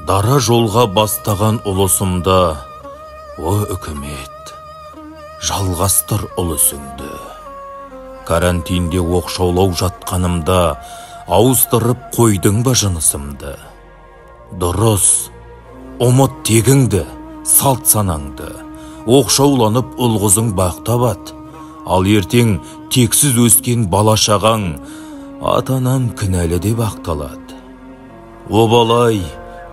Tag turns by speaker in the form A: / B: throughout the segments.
A: Дара жолға бастаған ұлысымда, о үкімет, жалғастыр ұлысыңды. Карантинде оқшаулау жатқанымда, ауыстырып қойдың ба жынысымды. Дұрыс, ұмыт тегіңді, салт санаңды, оқшауланып ұлғызың бақтабат. Ал ертең тексіз өскен балашағаң, атанам кінәлі деп ақталады. Обалай,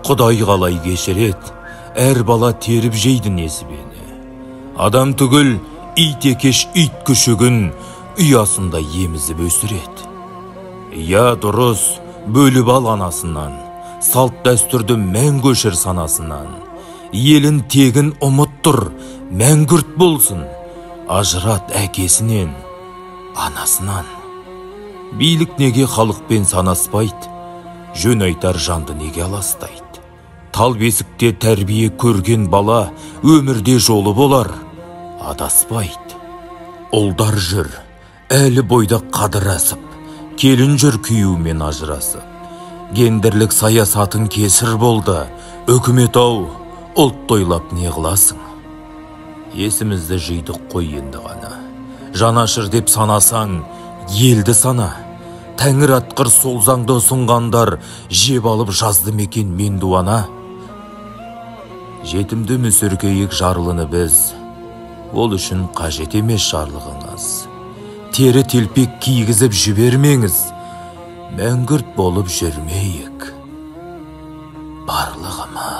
A: Құдай қалай кешірет, әр бала теріп жейді несібені. Адам түгіл, ит екеш ит күшігін, ұясында емізіп өсірет. Я дұрыс, бөліп ал анасынан, салт дәстүрді мәңгі өшір санасынан. Елін тегін ұмыттыр, мәңгүрт болсын, ажырат әкесінен, анасынан. Билік неге халықпен санаспайды, жөн айтар жанды неге аластайды. Тал бесікте тәрбие көрген бала өмірде жолы болар, адаспайды. Ұлдар жүр, әлі бойда қадыр асып, келін жүр күйеуімен ажырасып. Гендерлік саясатын кесір болды, үкімет-ау, ұлт тойлап не қыласың? Есімізді жидық қой енді ғана. Жанашыр деп санасаң, елді сана. Тәңір атқыр сол заңды ұсынғандар, жеп алып жазды мекен мен дуана. Жетімді мүсіркейік жарлыны біз, ол үшін қажет емес жарлығыңыз. Тері телпек кигізіп жібермеңіз, мәңгүрт болып жүрмейік. Барлығыма.